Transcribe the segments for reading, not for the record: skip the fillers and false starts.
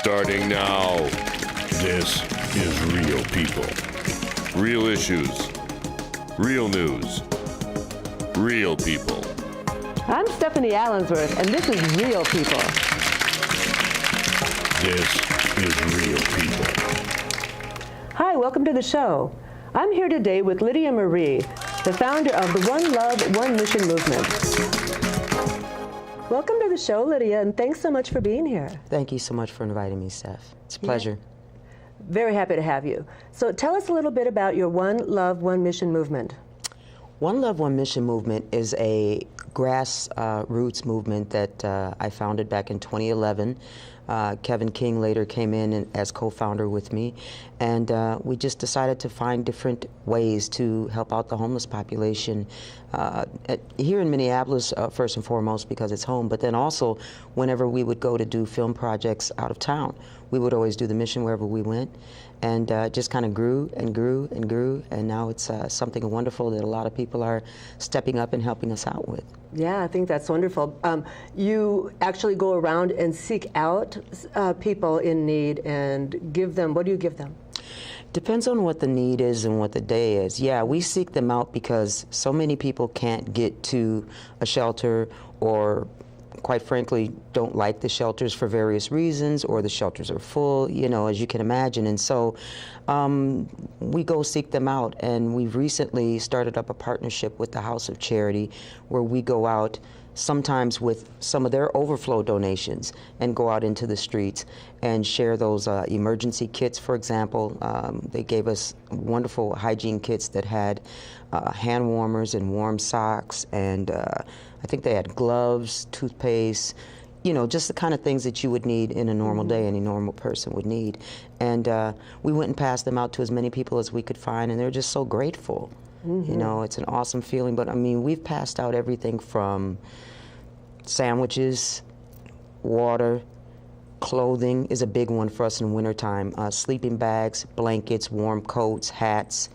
Starting now, this is Real People. Real issues. Real news. Real people. I'm Stephanie Allensworth, and this is Real People. This is Real People. Hi, welcome to the show. I'm here today with Lydia Marie, the founder of the One Love, One Mission movement. Welcome to the show, Lydia, and thanks so much for being here. Thank you so much for inviting me, Steph. It's a pleasure. Very happy to have you. So tell us a little bit about your One Love, One Mission movement. One Love, One Mission movement is a grassroots movement that I founded back in 2011. Kevin King later came in as co-founder with me, and we just decided to find different ways to help out the homeless population here in Minneapolis, first and foremost, because it's home, but then also whenever we would go to do film projects out of town, we would always do the mission wherever we went, and just kind of grew and grew and grew, and now it's something wonderful that a lot of people are stepping up and helping us out with. Yeah, I think that's wonderful. You actually go around and seek out people in need and give them, what do you give them? Depends on what the need is and what the day is. Yeah, we seek them out because so many people can't get to a shelter or, quite frankly, don't like the shelters for various reasons, or the shelters are full, you know, as you can imagine. And so we go seek them out, and we've recently started up a partnership with the House of Charity where we go out sometimes with some of their overflow donations and go out into the streets and share those emergency kits, for example. They gave us wonderful hygiene kits that had hand warmers and warm socks, and I think they had gloves, toothpaste, you know, just the kind of things that you would need in a normal day, any normal person would need. And we went and passed them out to as many people as we could find, and they're just so grateful. You know, it's an awesome feeling. But I mean, we've passed out everything from sandwiches, water, clothing is a big one for us in wintertime, sleeping bags, blankets, warm coats, hats,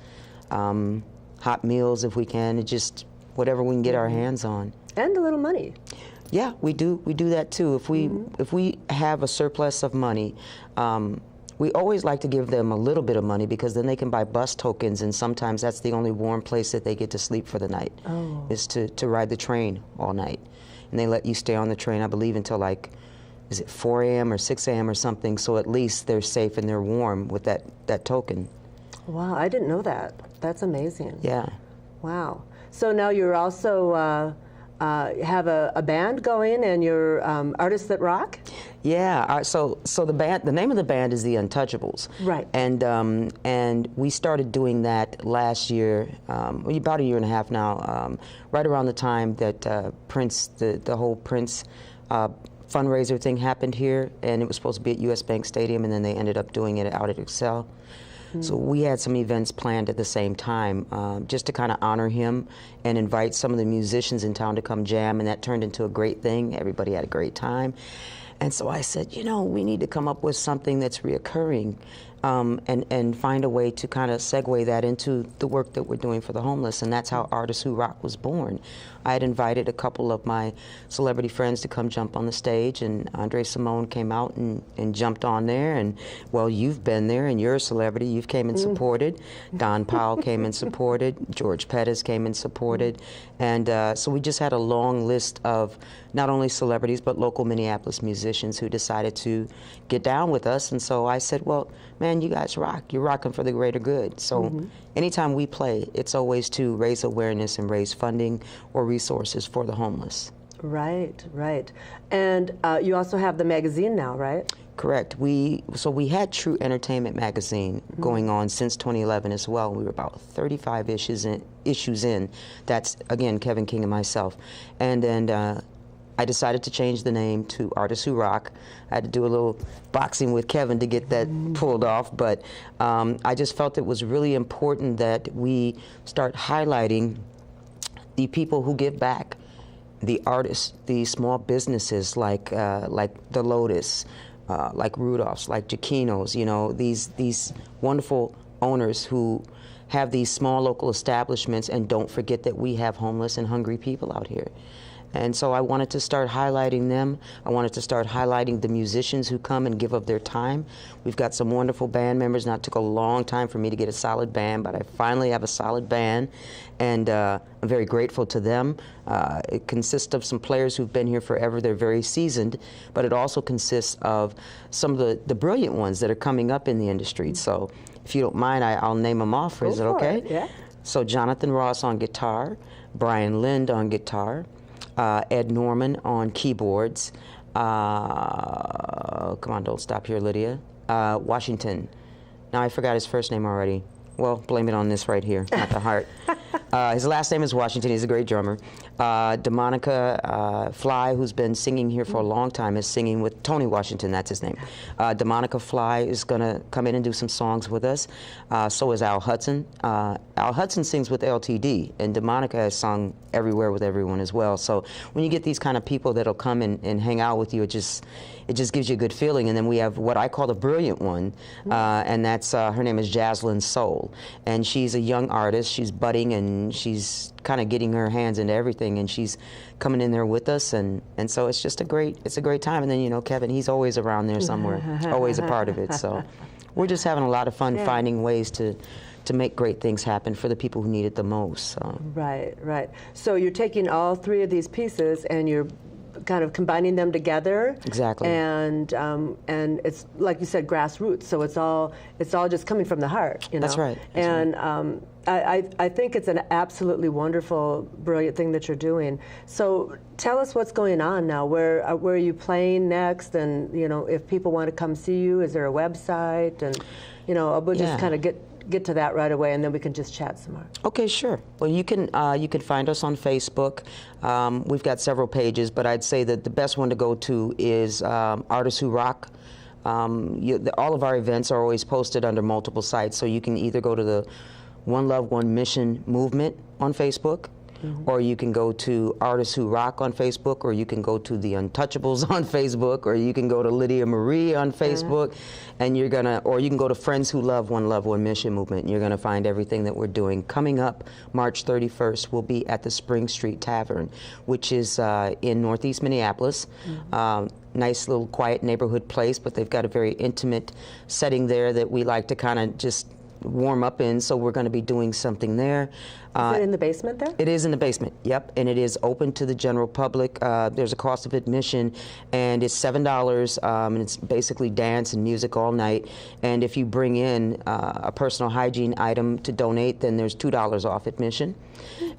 hot meals if we can, just whatever we can get our hands on. And a little money. Yeah, we do that too. If we have a surplus of money, we always like to give them a little bit of money because then they can buy bus tokens, and sometimes that's the only warm place that they get to sleep for the night, is to ride the train all night. And they let you stay on the train, I believe, until like, is it 4 a.m. or 6 a.m. or something, so at least they're safe and they're warm with that token. Wow, I didn't know that. That's amazing. Yeah. Wow. So now you're also have a band going, and you're Artists That Rock? Yeah, so the name of the band is The Untouchables. Right. And we started doing that last year, about a year and a half now, right around the time that Prince, the whole Prince fundraiser thing happened here, and it was supposed to be at US Bank Stadium, and then they ended up doing it out at Excel. So we had some events planned at the same time, just to kind of honor him and invite some of the musicians in town to come jam, and that turned into a great thing. Everybody had a great time. And so I said, you know, we need to come up with something that's reoccurring, and find a way to kind of segue that into the work that we're doing for the homeless, and that's how Artists Who Rock was born. I had invited a couple of my celebrity friends to come jump on the stage, and Andre Simone came out and jumped on there, and, well, you've been there, and you're a celebrity. You've came and supported. Don Powell came and supported. George Pettis came and supported. And so we just had a long list of not only celebrities, but local Minneapolis musicians who decided to get down with us. And so I said, well, man, you guys rock. You're rocking for the greater good. So anytime we play, it's always to raise awareness and raise funding or resources for the homeless. Right, right. And you also have the magazine now, right? Correct. We had True Entertainment magazine going on since 2011 as well. We were about 35 issues in. That's, again, Kevin King and myself. And then I decided to change the name to Artists Who Rock. I had to do a little boxing with Kevin to get that pulled off, but I just felt it was really important that we start highlighting the people who give back, the artists, the small businesses like the Lotus, like Rudolph's, like Giacchino's, you know, these wonderful owners who have these small local establishments, and don't forget that we have homeless and hungry people out here. And so I wanted to start highlighting them. I wanted to start highlighting the musicians who come and give of their time. We've got some wonderful band members. Now, it took a long time for me to get a solid band, but I finally have a solid band, and I'm very grateful to them. It consists of some players who've been here forever. They're very seasoned, but it also consists of some of the brilliant ones that are coming up in the industry. So if you don't mind, I'll name them off. Is it okay? Yeah. So Jonathan Ross on guitar, Brian Lind on guitar, Ed Norman on keyboards. Come on, don't stop here, Lydia. Washington. Now I forgot his first name already. Well, blame it on this right here, not the heart. His last name is Washington. He's a great drummer. DeMonica Fly, who's been singing here for a long time, is singing with Tony Washington. That's his name. DeMonica Fly is going to come in and do some songs with us. So is Al Hudson. Al Hudson sings with LTD, and DeMonica has sung everywhere with everyone as well. So when you get these kind of people that'll come and hang out with you, it just gives you a good feeling. And then we have what I call the brilliant one, and that's her name is Jaslyn Soul, and she's a young artist. She's budding, and she's kind of getting her hands into everything, and she's coming in there with us, and so it's just a great time. And then, you know, Kevin, he's always around there somewhere, always a part of it. So we're just having a lot of fun finding ways to make great things happen for the people who need it the most. So. Right. So you're taking all three of these pieces and you're kind of combining them together. Exactly. And it's like you said, grassroots. So it's all just coming from the heart. You know? That's right. I think it's an absolutely wonderful, brilliant thing that you're doing. So tell us what's going on now. Where are you playing next? And you know, if people want to come see you, is there a website? And you know, we'll just kind of get to that right away, and then we can just chat some more. Okay, sure. Well, you can find us on Facebook. We've got several pages, but I'd say that the best one to go to is Artists Who Rock. All of our events are always posted under multiple sites, so you can either go to the One Love, One Mission movement on Facebook, or you can go to Artists Who Rock on Facebook, or you can go to The Untouchables on Facebook, or you can go to Lydia Marie on Facebook, and or you can go to Friends Who Love, One Mission movement, and you're gonna find everything that we're doing. Coming up March 31st, we'll be at the Spring Street Tavern, which is in Northeast Minneapolis. Nice little quiet neighborhood place, but they've got a very intimate setting there that we like to kind of just warm up in, so we're going to be doing something there. Is it in the basement there? It is in the basement, yep, and it is open to the general public. There's a cost of admission, and it's $7, and it's basically dance and music all night. And if you bring in a personal hygiene item to donate, then there's $2 off admission.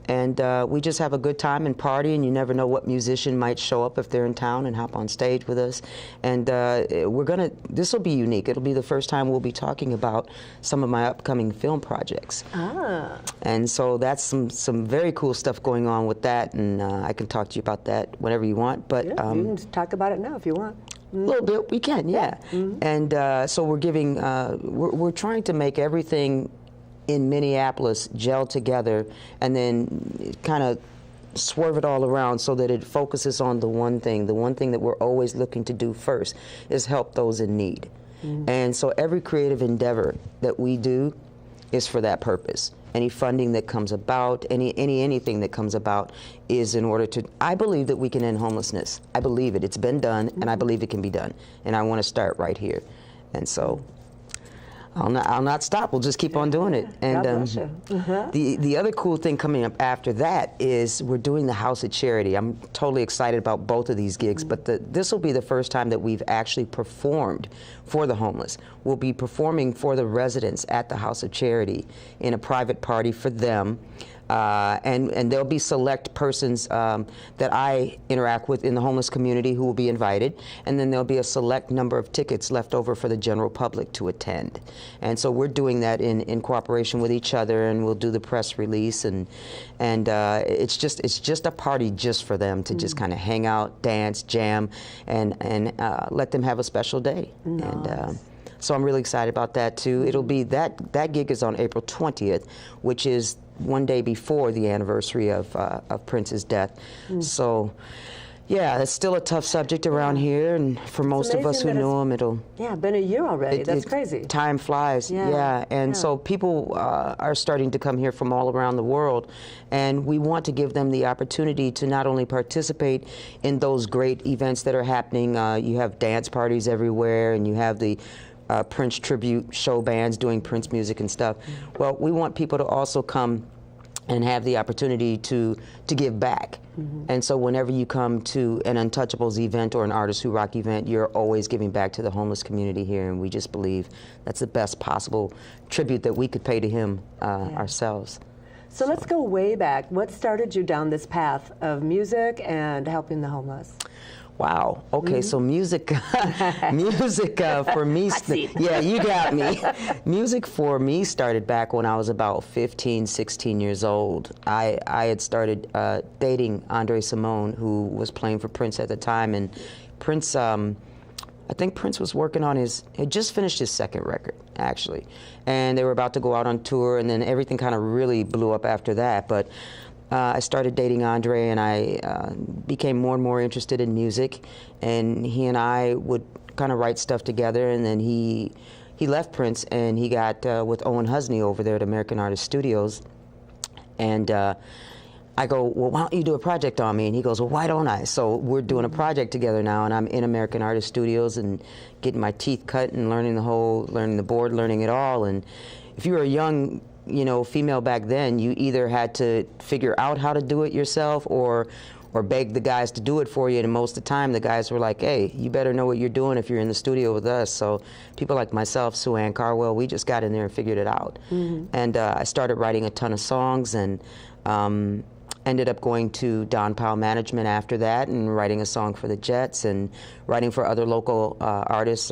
And we just have a good time and party, and you never know what musician might show up if they're in town and hop on stage with us. And this will be unique. It'll be the first time we'll be talking about some of my upcoming film projects. And so that's some very cool stuff going on with that, and I can talk to you about that whenever you want. But you can just talk about it now if you want. A little bit, we can, yeah. And so we're giving, we're trying to make everything in Minneapolis gel together, and then kind of swerve it all around so that it focuses on the one thing that we're always looking to do first is help those in need. And so every creative endeavor that we do is for that purpose. Any funding that comes about, anything that comes about is in order to, I believe that we can end homelessness. I believe it. It's been done, and I believe it can be done. And I want to start right here. And so I'll not stop. We'll just keep on doing it. And the other cool thing coming up after that is we're doing the House of Charity. I'm totally excited about both of these gigs, but this will be the first time that we've actually performed for the homeless. We'll be performing for the residents at the House of Charity in a private party for them. And there'll be select persons that I interact with in the homeless community who will be invited, and then there'll be a select number of tickets left over for the general public to attend. And so we're doing that in cooperation with each other, and we'll do the press release, and it's just a party just for them to just kind of hang out, dance, jam, and let them have a special day. Nice. And so I'm really excited about that too. It'll be that gig is on April 20th, which is one day before the anniversary of Prince's death. So, Yeah, it's still a tough subject around here, and for most of us who know him, it'll... Yeah, been a year already. That's crazy. Time flies, yeah. And so people are starting to come here from all around the world, and we want to give them the opportunity to not only participate in those great events that are happening. You have dance parties everywhere, and you have the Prince tribute show bands doing Prince music and stuff. Well, we want people to also come and have the opportunity to give back. And so whenever you come to an Untouchables event or an Artists Who Rock event, you're always giving back to the homeless community here, and we just believe that's the best possible tribute that we could pay to him ourselves. So let's go way back. What started you down this path of music and helping the homeless? Wow. Okay, so music, music for me, yeah, you got me. Music for me started back when I was about 15, 16 years old. I had started dating Andre Simone, who was playing for Prince at the time, and Prince, I think Prince was working on had just finished his second record, actually, and they were about to go out on tour, and then everything kind of really blew up after that. But I started dating Andre, and I became more and more interested in music, and he and I would kind of write stuff together, and then he left Prince, and he got with Owen Husney over there at American Artist Studios, and I go, well, why don't you do a project on me? And he goes, well, why don't I? So we're doing a project together now, and I'm in American Artist Studios and getting my teeth cut and learning the board, learning it all. And if you were a young female back then, you either had to figure out how to do it yourself or beg the guys to do it for you, and most of the time the guys were like, hey, you better know what you're doing if you're in the studio with us. So people like myself, Sue Ann Carwell, we just got in there and figured it out. And I started writing a ton of songs, and ended up going to Don Powell Management after that and writing a song for the Jets and writing for other local artists,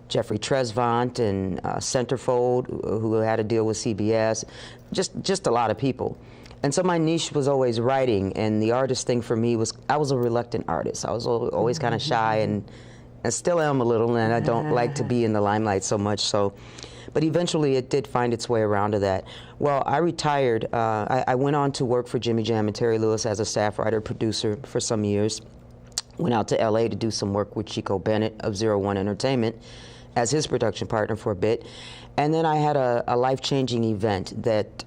Jeffrey Tresvant and Centerfold, who had a deal with CBS, just a lot of people. And so my niche was always writing, and the artist thing for me was, I was a reluctant artist. I was always kind of shy, and still am a little, and I don't like to be in the limelight so much. So, but eventually it did find its way around to that. Well, I retired. I went on to work for Jimmy Jam and Terry Lewis as a staff writer, producer for some years. Went out to LA to do some work with Chico Bennett of 01 Entertainment as his production partner for a bit. And then I had a life-changing event that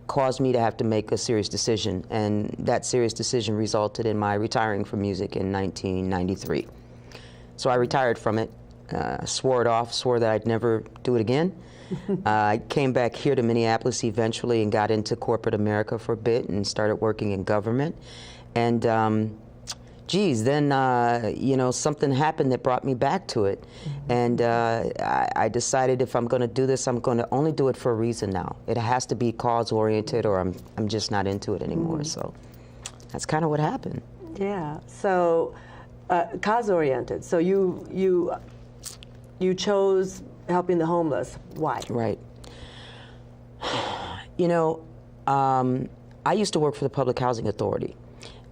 caused me to have to make a serious decision, and that serious decision resulted in my retiring from music in 1993. So I retired from it, swore it off, swore that I'd never do it again. I came back here to Minneapolis eventually and got into corporate America for a bit and started working in government. And geez, then something happened that brought me back to it. And I decided if I'm going to do this, I'm going to only do it for a reason now. It has to be cause-oriented, or I'm just not into it anymore. So that's kind of what happened. Yeah. So cause-oriented. So you chose helping the homeless. Why? Right. I used to work for the Public Housing Authority.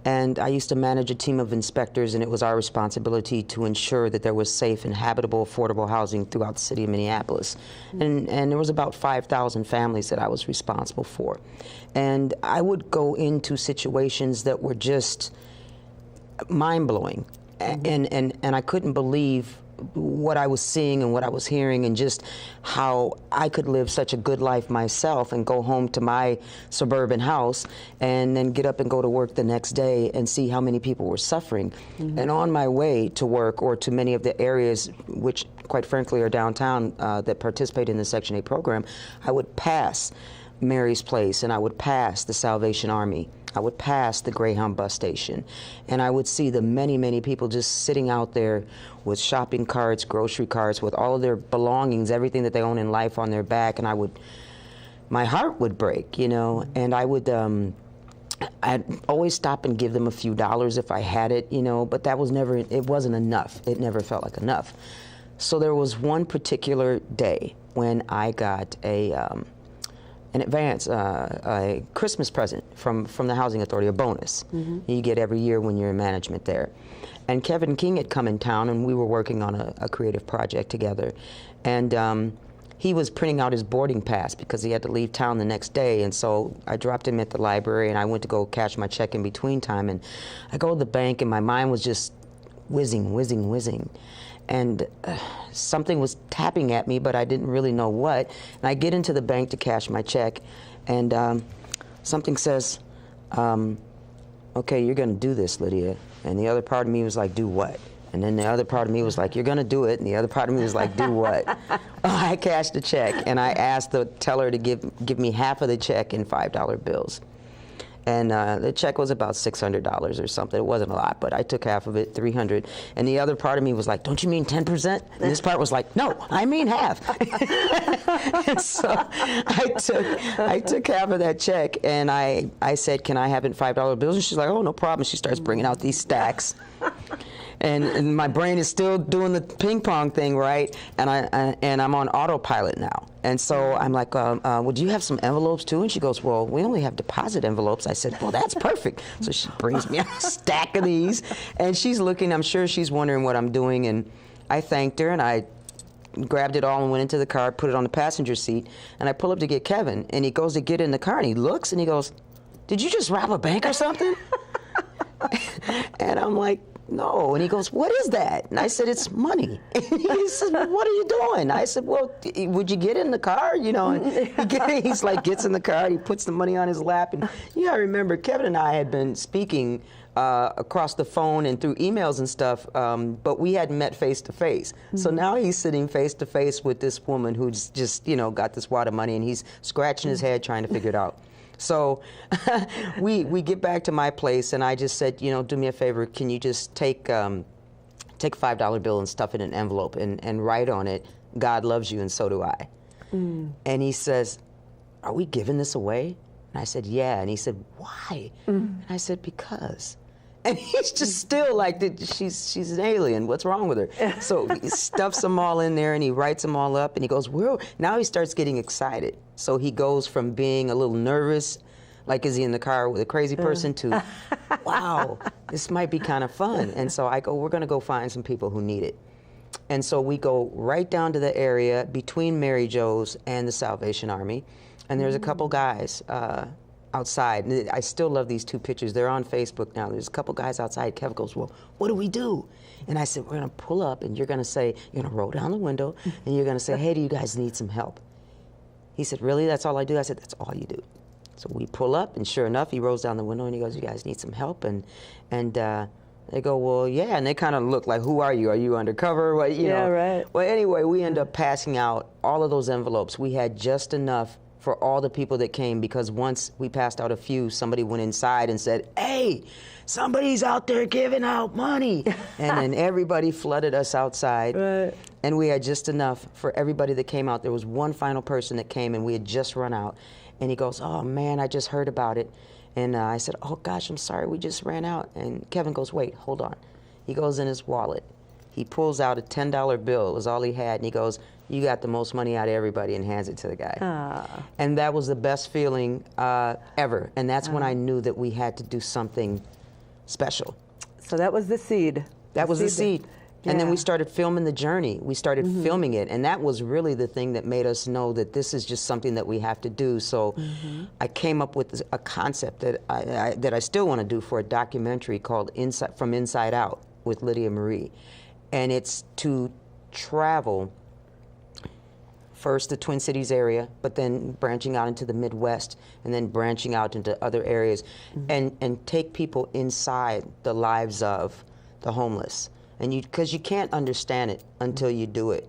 And I used to manage a team of inspectors, and it was our responsibility to ensure that there was safe and habitable, affordable housing throughout the city of Minneapolis. And there was about 5,000 families that I was responsible for. And I would go into situations that were just mind-blowing. And I couldn't believe what I was seeing and what I was hearing, and just how I could live such a good life myself and go home to my suburban house and then get up and go to work the next day and see how many people were suffering. And on my way to work, or to many of the areas which quite frankly are downtown that participate in the Section 8 program, I would pass Mary's Place, and I would pass the Salvation Army. I would pass the Greyhound bus station, and I would see the many, many people just sitting out there with shopping carts, grocery carts, with all of their belongings, everything that they own in life on their back, and my heart would break, and I'd always stop and give them a few dollars if I had it, but that was never, it wasn't enough. It never felt like enough. So there was one particular day when I got an advance, a Christmas present from the Housing Authority, a bonus you get every year when you're in management there. And Kevin King had come in town, and we were working on a creative project together. And he was printing out his boarding pass because he had to leave town the next day. And so I dropped him at the library, and I went to go cash my check in between time. And I go to the bank, and my mind was just whizzing, whizzing, whizzing. And something was tapping at me, but I didn't really know what. And I get into the bank to cash my check, and something says, okay, you're going to do this, Lydia. And the other part of me was like, do what? And then the other part of me was like, you're going to do it. And the other part of me was like, do what? I cashed the check, and I asked the teller to give me half of the check in $5 bills. And the check was about $600 or something. It wasn't a lot, but I took half of it, $300. And the other part of me was like, don't you mean 10%? And this part was like, no, I mean half. And so I took half of that check, and I said, can I have it in $5 bills? And she's like, oh, no problem. She starts bringing out these stacks. And my brain is still doing the ping pong thing, right? And I'm on autopilot now. And so I'm like, would you have some envelopes too? And she goes, well, we only have deposit envelopes. I said, well, that's perfect. So she brings me a stack of these, and she's looking. I'm sure she's wondering what I'm doing. And I thanked her, and I grabbed it all and went into the car, put it on the passenger seat, and I pull up to get Kevin, and he goes to get in the car, and he looks, and he goes, did you just rob a bank or something? And I'm like, no. And he goes, what is that? And I said, it's money. And he said, what are you doing? I said, well, would you get in the car? You know, and he's like, gets in the car, he puts the money on his lap. And I remember Kevin and I had been speaking across the phone and through emails and stuff, but we hadn't met face to face. So now he's sitting face to face with this woman who's just, got this wad of money, and he's scratching his head trying to figure it out. So we get back to my place, and I just said, do me a favor, can you just take a $5 bill and stuff it in an envelope and write on it, God loves you and so do I. And he says, are we giving this away? And I said, yeah. And he said, why? And I said, because. And he's just still like, she's an alien. What's wrong with her? So he stuffs them all in there, and he writes them all up, and he goes, whoa. Now he starts getting excited. So he goes from being a little nervous, like is he in the car with a crazy person, to, wow, this might be kind of fun. And so I go, we're going to go find some people who need it. And so we go right down to the area between Mary Jo's and the Salvation Army. And there's a couple guys outside. And I still love these two pictures. They're on Facebook now. There's a couple guys outside. Kevin goes, well, what do we do? And I said, we're going to pull up, and you're going to say, you're going to roll down the window, and you're going to say, hey, do you guys need some help? He said, really? That's all I do? I said, that's all you do. So we pull up, and sure enough, he rolls down the window, and he goes, you guys need some help? And they go, well, yeah. And they kind of look like, who are you? Are you undercover? What, you know? Right. Well, anyway, we end up passing out all of those envelopes. We had just enough for all the people that came, because once we passed out a few, somebody went inside and said, hey, somebody's out there giving out money. And then everybody flooded us outside. Right. And we had just enough for everybody that came out. There was one final person that came, and we had just run out. And he goes, oh, man, I just heard about it. And I said, oh, gosh, I'm sorry, we just ran out. And Kevin goes, wait, hold on. He goes in his wallet. He pulls out a $10 bill. It was all he had. And he goes, you got the most money out of everybody, and hands it to the guy. And that was the best feeling ever. And that's when I knew that we had to do something special. So that was the seed. That was the seed. Yeah. And then we started filming the journey. We started filming it, and that was really the thing that made us know that this is just something that we have to do. So I came up with a concept that I still want to do for a documentary called From Inside Out with Lydia Marie. And it's to travel first the Twin Cities area, but then branching out into the Midwest, and then branching out into other areas, and take people inside the lives of the homeless. And because you can't understand it until you do it.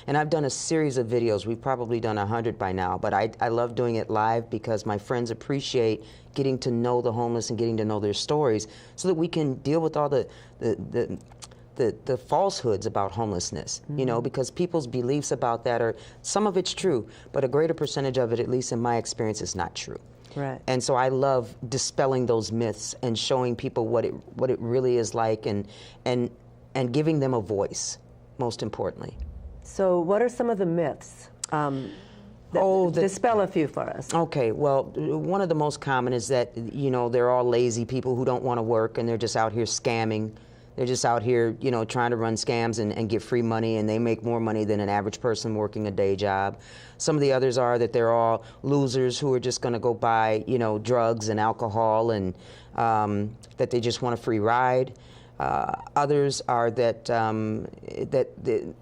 And I've done a series of videos. We've probably done 100 by now, but I love doing it live because my friends appreciate getting to know the homeless and getting to know their stories, so that we can deal with all the falsehoods about homelessness, because people's beliefs about that are, some of it's true, but a greater percentage of it, at least in my experience, is not true. Right. And so I love dispelling those myths and showing people what it really is like, and giving them a voice, most importantly. So what are some of the myths? Dispel a few for us. Okay, well, one of the most common is that, they're all lazy people who don't want to work, and they're just out here scamming They're just out here, you know, trying to run scams and get free money, and they make more money than an average person working a day job. Some of the others are that they're all losers who are just going to go buy, you know, drugs and alcohol, and that they just want a free ride. Others are that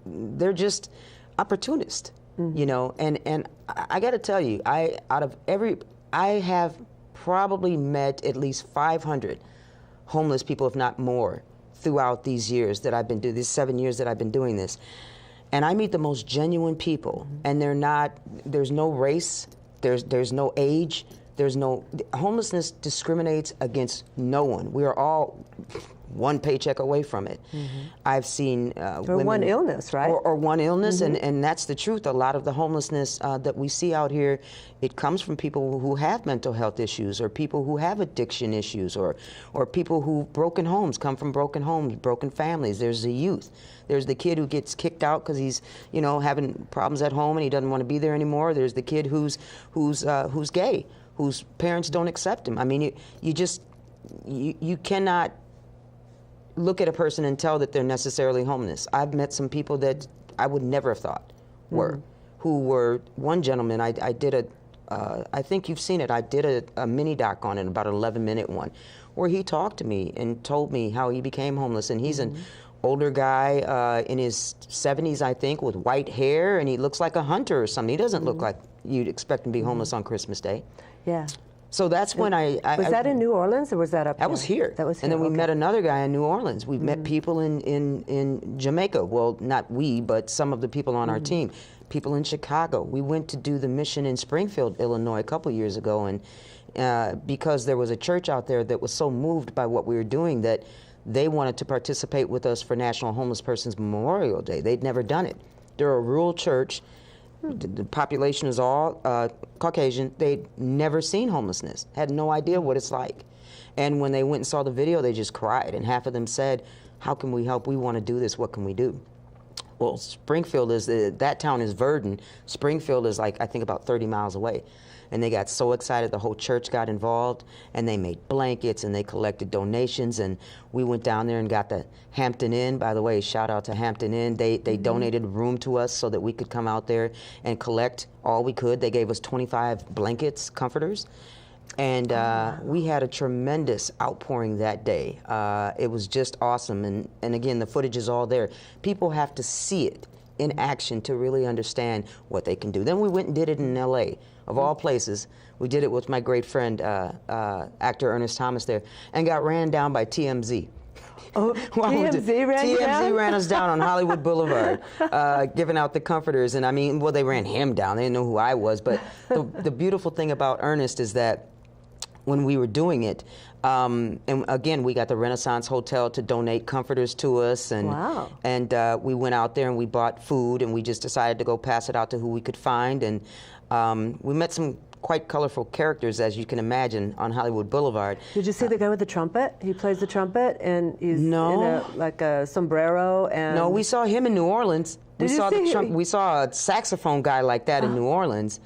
they're just opportunists, you know. And I got to tell you, I have probably met at least 500 homeless people, if not more, throughout these years that I've been doing, these 7 years that I've been doing this. And I meet the most genuine people, and there's no race, there's no age, homelessness discriminates against no one. We are all one paycheck away from it. I've seen or one illness, right? Or one illness, and that's the truth. A lot of the homelessness that we see out here, it comes from people who have mental health issues, or people who have addiction issues, or people who broken homes, come from broken homes, broken families. There's the youth. There's the kid who gets kicked out because he's, you know, having problems at home and he doesn't want to be there anymore. There's the kid who's gay, whose parents don't accept him. I mean, you cannot look at a person and tell that they're necessarily homeless. I've met some people that I would never have thought were, who were, one gentleman, I did I think you've seen it, I did a mini doc on it, about an 11-minute one, where he talked to me and told me how he became homeless. And he's an older guy in his 70s, I think, with white hair, and he looks like a hunter or something. He doesn't look like you'd expect him to be homeless on Christmas Day. Yeah. So that's when was that in New Orleans, or was that up That here? was here. That was here. And then we okay. met another guy in New Orleans. We've met people in Jamaica. Well, not we, but some of the people on our team. People in Chicago. We went to do the mission in Springfield, Illinois, a couple years ago, and because there was a church out there that was so moved by what we were doing that they wanted to participate with us for National Homeless Persons Memorial Day. They'd never done it. They're a rural church. The population is all Caucasian. They'd never seen homelessness, had no idea what it's like. And when they went and saw the video, they just cried. And half of them said, how can we help? We want to do this. What can we do? Well, Springfield is, that town is Verdon. Springfield is like, I think about 30 miles away. And they got so excited, the whole church got involved, and they made blankets, and they collected donations, and we went down there and got the Hampton Inn. By the way, shout out to Hampton Inn. They donated a room to us so that we could come out there and collect all we could. They gave us 25 blankets, comforters, and we had a tremendous outpouring that day. It was just awesome, and again, the footage is all there. People have to see it in action to really understand what they can do. Then we went and did it in L.A., of all places. We did it with my great friend, actor Ernest Thomas there, and got ran down by TMZ. Oh, TMZ ran you down? TMZ ran us down on Hollywood Boulevard, giving out the comforters. And I mean, well, they ran him down. They didn't know who I was. But the beautiful thing about Ernest is that when we were doing it, and again, we got the Renaissance Hotel to donate comforters to us, and wow. And we went out there and we bought food, and we just decided to go pass it out to who we could find, and we met some quite colorful characters, as you can imagine, on Hollywood Boulevard. Did you see the guy with the trumpet? He plays the trumpet, and he's No. in like a sombrero. And No, we saw him in New Orleans. Did you see him? We saw a saxophone guy like that in New Orleans.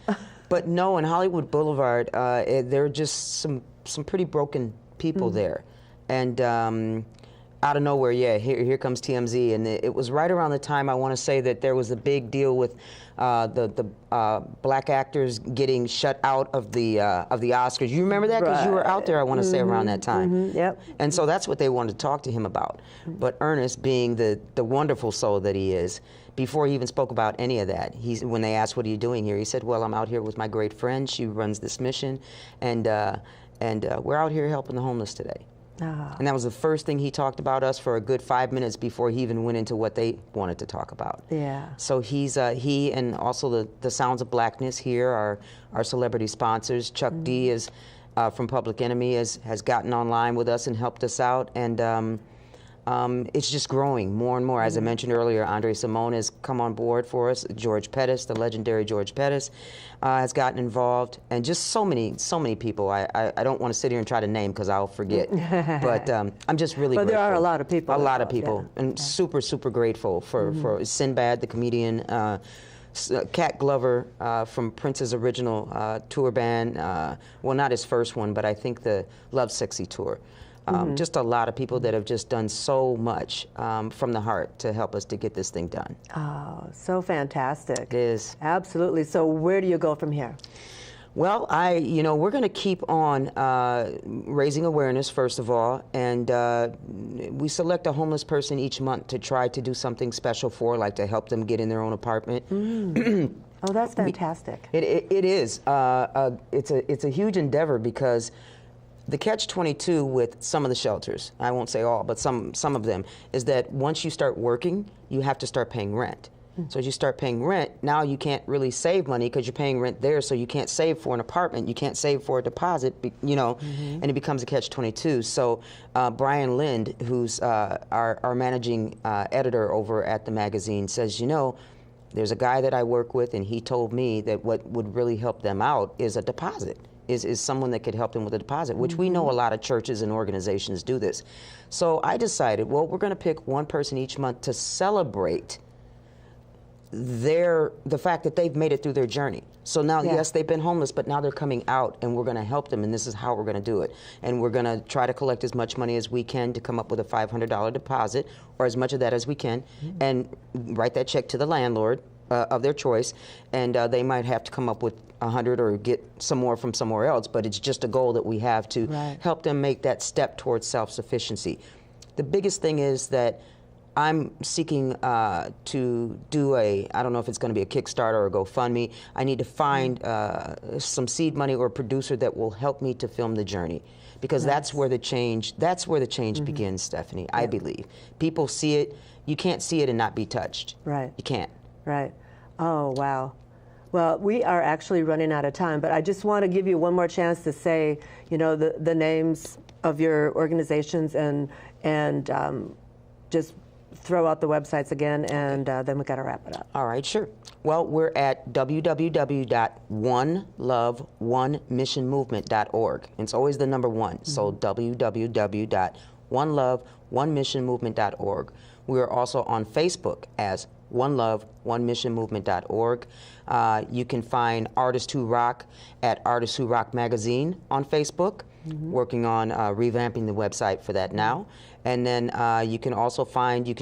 But no, in Hollywood Boulevard, there are just some pretty broken people there. And out of nowhere, yeah, here comes TMZ. And it was right around the time, I want to say, that there was a big deal with the black actors getting shut out of the Oscars. You remember that? Because you were out there, I want to say, around that time. Yep. And so that's what they wanted to talk to him about. But Ernest, being the wonderful soul that he is, before he even spoke about any of that, when they asked, what are you doing here? He said, well, I'm out here with my great friend. She runs this mission, and we're out here helping the homeless today. Ah. And that was the first thing he talked about us for a good 5 minutes before he even went into what they wanted to talk about. Yeah. So he and also the Sounds of Blackness here are our celebrity sponsors. Chuck D is from Public Enemy has gotten online with us and helped us out, and it's just growing more and more. As I mentioned earlier, Andre Simone has come on board for us. George Pettis, the legendary George Pettis, has gotten involved, and just so many people. I don't want to sit here and try to name because I'll forget, but I'm just really But grateful. there are a lot of people. A lot of involved, people, yeah. and super grateful for Sinbad, the comedian, Cat Glover from Prince's original tour band. Well, not his first one, but I think the Love Sexy tour. Just a lot of people that have just done so much from the heart to help us to get this thing done. Oh, so fantastic. It is. Absolutely. So where do you go from here? Well, we're going to keep on raising awareness, first of all, and we select a homeless person each month to try to do something special for, like to help them get in their own apartment. Oh, that's fantastic. It is. It's a huge endeavor because the catch-22 with some of the shelters, I won't say all, but some of them, is that once you start working, you have to start paying rent. So as you start paying rent, now you can't really save money because you're paying rent there, so you can't save for an apartment, you can't save for a deposit, and it becomes a catch-22. So Brian Lind, who's our managing editor over at the magazine, says, there's a guy that I work with, and he told me that what would really help them out is a deposit, is someone that could help them with a deposit, which we know a lot of churches and organizations do this. So I decided, well, we're going to pick one person each month to celebrate the fact that they've made it through their journey. So now, yes, they've been homeless, but now they're coming out, and we're going to help them, and this is how we're going to do it. And we're going to try to collect as much money as we can to come up with a $500 deposit, or as much of that as we can, and write that check to the landlord of their choice, and they might have to come up with 100 or get some more from somewhere else, but it's just a goal that we have to help them make that step towards self-sufficiency. The biggest thing is that I'm seeking to do I don't know if it's going to be a Kickstarter or a GoFundMe. I need to find some seed money or a producer that will help me to film the journey, because that's where the change begins, Stephanie, I believe. People see it. You can't see it and not be touched. Right. You can't. Right. Oh, wow. Well, we are actually running out of time, but I just want to give you one more chance to say, the names of your organizations and just throw out the websites again, and then we got to wrap it up. All right, sure. Well, we're at www.oneloveonemissionmovement.org. It's always the number one. So www.oneloveonemissionmovement.org. We are also on Facebook as oneloveonemissionmovement.org. You can find Artists Who Rock at Artists Who Rock Magazine on Facebook. Working on revamping the website for that now. And then you can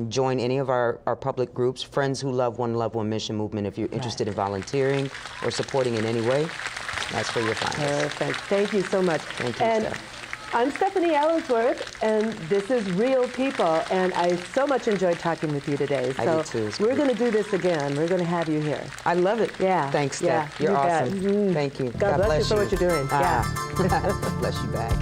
join any of our public groups, Friends Who Love One Mission Movement, if you're interested in volunteering or supporting in any way. That's where you'll find us. Perfect. Thank you so much. Thank you, Steph. I'm Stephanie Allensworth, and this is Real People, and I so much enjoyed talking with you today. I did too. We're going to do this again. We're going to have you here. I love it. Yeah. Thanks, Steph. You're awesome. Thank you. God bless you for what you're doing. Bless you back.